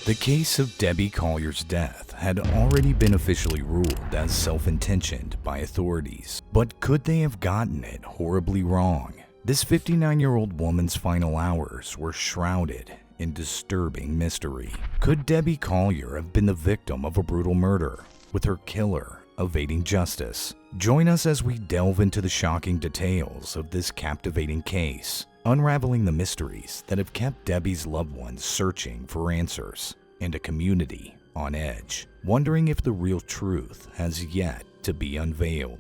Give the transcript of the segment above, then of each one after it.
The case of Debbie Collier's death had already been officially ruled as self-intentioned by authorities. But could they have gotten it horribly wrong? This 59-year-old woman's final hours were shrouded in disturbing mystery. Could Debbie Collier have been the victim of a brutal murder, with her killer evading justice? Join us as we delve into the shocking details of this captivating case, unraveling the mysteries that have kept Debbie's loved ones searching for answers, and a community on edge, wondering if the real truth has yet to be unveiled.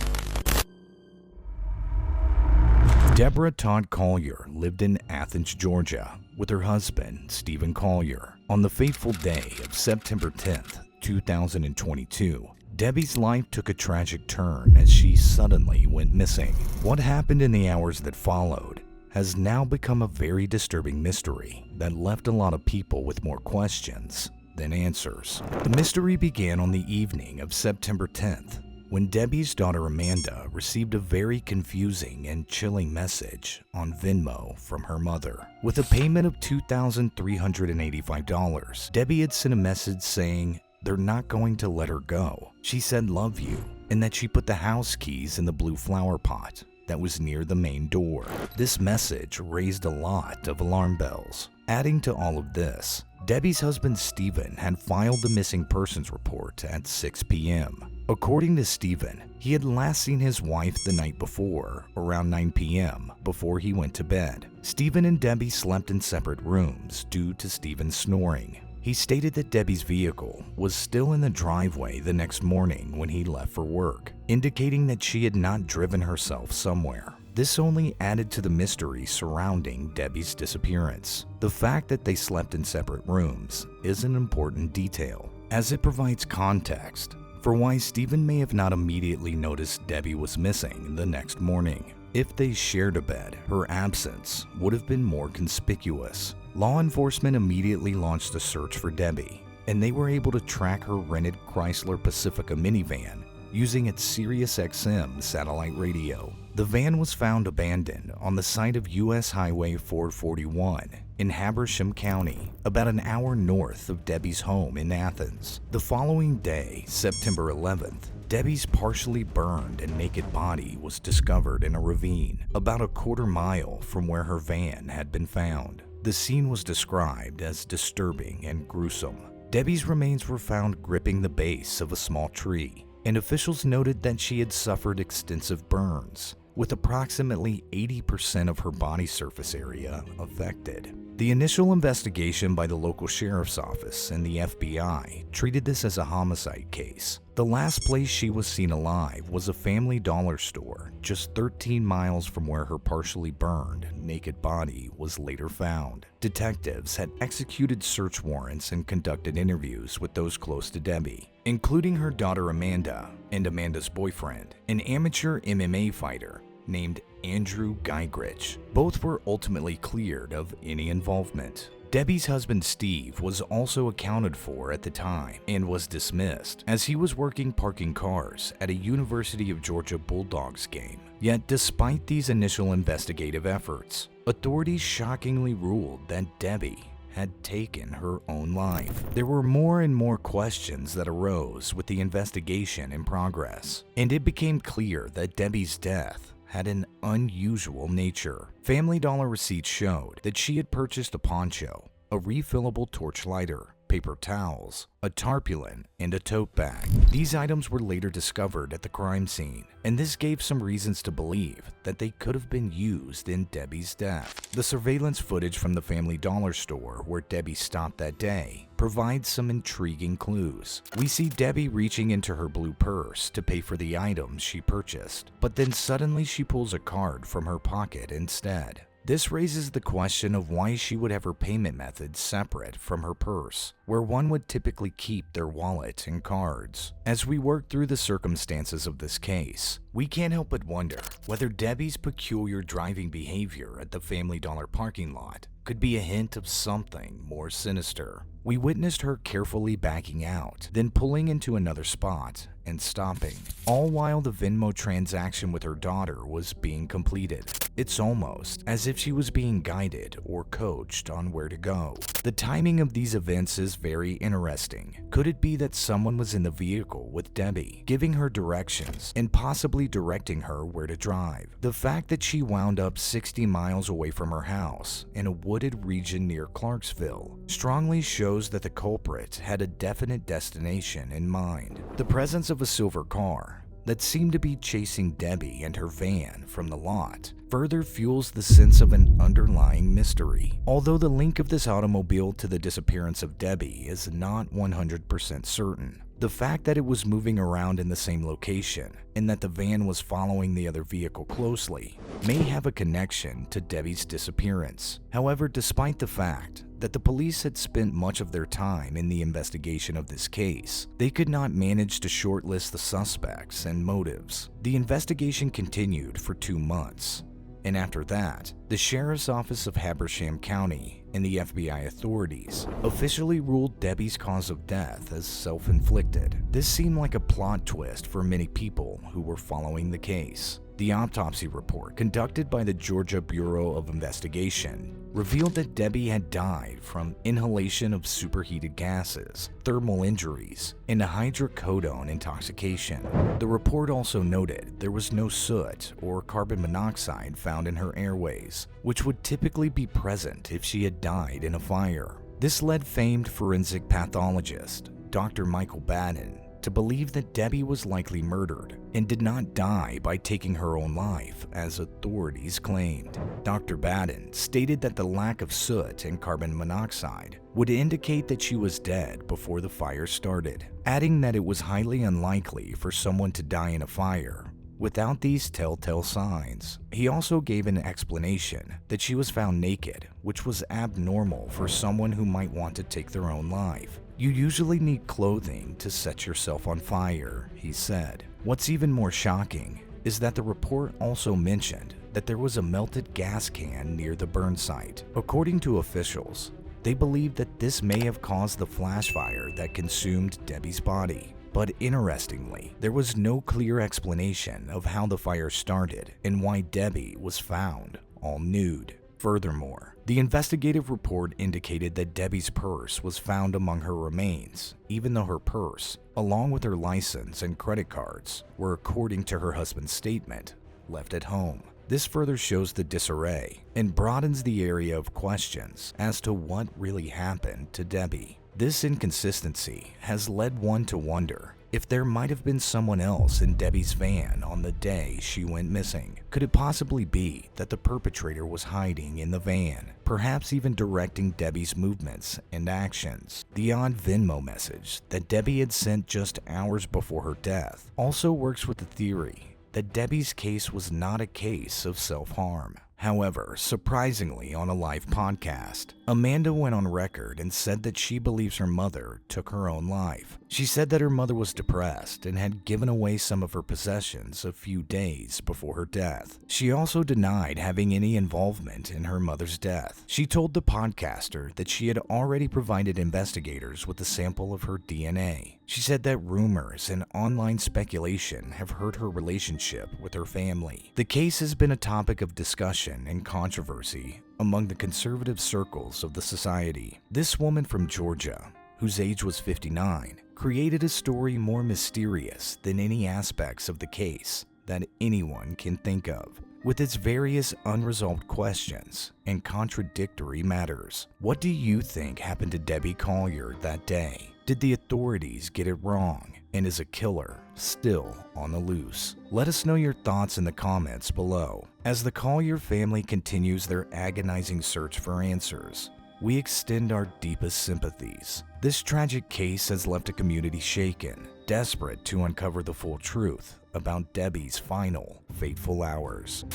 Deborah Todd Collier lived in Athens, Georgia, with her husband, Stephen Collier. On the fateful day of September 10th, 2022, Debbie's life took a tragic turn as she suddenly went missing. What happened in the hours that followed has now become a very disturbing mystery that left a lot of people with more questions than answers. The mystery began on the evening of September 10th, when Debbie's daughter Amanda received a very confusing and chilling message on Venmo from her mother. With a payment of $2,385, Debbie had sent a message saying they're not going to let her go. She said love you, and that she put the house keys in the blue flower pot that was near the main door. This message raised a lot of alarm bells. Adding to all of this, Debbie's husband Stephen had filed the missing persons report at 6 p.m. According to Stephen, he had last seen his wife the night before, around 9 p.m., before he went to bed. Stephen and Debbie slept in separate rooms due to Stephen's snoring. He stated that Debbie's vehicle was still in the driveway the next morning when he left for work, indicating that she had not driven herself somewhere. This only added to the mystery surrounding Debbie's disappearance. The fact that they slept in separate rooms is an important detail, as it provides context for why Stephen may have not immediately noticed Debbie was missing the next morning. If they shared a bed, her absence would have been more conspicuous. Law enforcement immediately launched a search for Debbie, and they were able to track her rented Chrysler Pacifica minivan using its SiriusXM satellite radio. The van was found abandoned on the site of U.S. Highway 441 in Habersham County, about an hour north of Debbie's home in Athens. The following day, September 11th, Debbie's partially burned and naked body was discovered in a ravine about a quarter mile from where her van had been found. The scene was described as disturbing and gruesome. Debbie's remains were found gripping the base of a small tree, and officials noted that she had suffered extensive burns, with approximately 80% of her body surface area affected. The initial investigation by the local sheriff's office and the FBI treated this as a homicide case. The last place she was seen alive was a Family Dollar store just 13 miles from where her partially burned, naked body was later found. Detectives had executed search warrants and conducted interviews with those close to Debbie, including her daughter Amanda and Amanda's boyfriend, an amateur MMA fighter named Andrew Geigrich. Both were ultimately cleared of any involvement. Debbie's husband Steve was also accounted for at the time and was dismissed, as he was working parking cars at a University of Georgia Bulldogs game. Yet despite these initial investigative efforts, authorities shockingly ruled that Debbie had taken her own life. There were more and more questions that arose with the investigation in progress, and it became clear that Debbie's death had an unusual nature. Family Dollar receipts showed that she had purchased a poncho, a refillable torch lighter, paper towels, a tarpaulin, and a tote bag. These items were later discovered at the crime scene, and this gave some reasons to believe that they could have been used in Debbie's death. The surveillance footage from the Family Dollar store where Debbie stopped that day provides some intriguing clues. We see Debbie reaching into her blue purse to pay for the items she purchased, but then suddenly she pulls a card from her pocket instead. This raises the question of why she would have her payment method separate from her purse, where one would typically keep their wallet and cards. As we work through the circumstances of this case, we can't help but wonder whether Debbie's peculiar driving behavior at the Family Dollar parking lot could be a hint of something more sinister. We witnessed her carefully backing out, then pulling into another spot and stopping, all while the Venmo transaction with her daughter was being completed. It's almost as if she was being guided or coached on where to go. The timing of these events is very interesting. Could it be that someone was in the vehicle with Debbie, giving her directions and possibly directing her where to drive? The fact that she wound up 60 miles away from her house in a wooded region near Clarksville strongly shows that the culprit had a definite destination in mind. The presence of a silver car that seemed to be chasing Debbie and her van from the lot further fuels the sense of an underlying mystery. Although the link of this automobile to the disappearance of Debbie is not 100% certain, the fact that it was moving around in the same location and that the van was following the other vehicle closely may have a connection to Debbie's disappearance. However, despite the fact that the police had spent much of their time in the investigation of this case, they could not manage to shortlist the suspects and motives. The investigation continued for 2 months, and after that, the Sheriff's Office of Habersham County and the FBI authorities officially ruled Debbie's cause of death as self-inflicted. This seemed like a plot twist for many people who were following the case. The autopsy report conducted by the Georgia Bureau of Investigation revealed that Debbie had died from inhalation of superheated gases, thermal injuries, and a hydrocodone intoxication. The report also noted there was no soot or carbon monoxide found in her airways, which would typically be present if she had died in a fire. This led famed forensic pathologist Dr. Michael Baden to believe that Debbie was likely murdered and did not die by taking her own life, as authorities claimed. Dr. Baden stated that the lack of soot and carbon monoxide would indicate that she was dead before the fire started, adding that it was highly unlikely for someone to die in a fire without these telltale signs. He also gave an explanation that she was found naked, which was abnormal for someone who might want to take their own life. You usually need clothing to set yourself on fire, he said. What's even more shocking is that the report also mentioned that there was a melted gas can near the burn site. According to officials, they believe that this may have caused the flash fire that consumed Debbie's body. But interestingly, there was no clear explanation of how the fire started and why Debbie was found all nude. Furthermore, the investigative report indicated that Debbie's purse was found among her remains, even though her purse, along with her license and credit cards, were, according to her husband's statement, left at home. This further shows the disarray and broadens the area of questions as to what really happened to Debbie. This inconsistency has led one to wonder if there might have been someone else in Debbie's van on the day she went missing. Could it possibly be that the perpetrator was hiding in the van, perhaps even directing Debbie's movements and actions? The odd Venmo message that Debbie had sent just hours before her death also works with the theory that Debbie's case was not a case of self-harm. However, surprisingly, on a live podcast, Amanda went on record and said that she believes her mother took her own life. She said that her mother was depressed and had given away some of her possessions a few days before her death. She also denied having any involvement in her mother's death. She told the podcaster that she had already provided investigators with a sample of her DNA. She said that rumors and online speculation have hurt her relationship with her family. The case has been a topic of discussion and controversy among the conservative circles of the society. This woman from Georgia, whose age was 59, created a story more mysterious than any aspects of the case that anyone can think of, with its various unresolved questions and contradictory matters. What do you think happened to Debbie Collier that day? Did the authorities get it wrong? And is a killer still on the loose? Let us know your thoughts in the comments below. As the Collier family continues their agonizing search for answers, we extend our deepest sympathies. This tragic case has left a community shaken, desperate to uncover the full truth about Debbie's final fateful hours.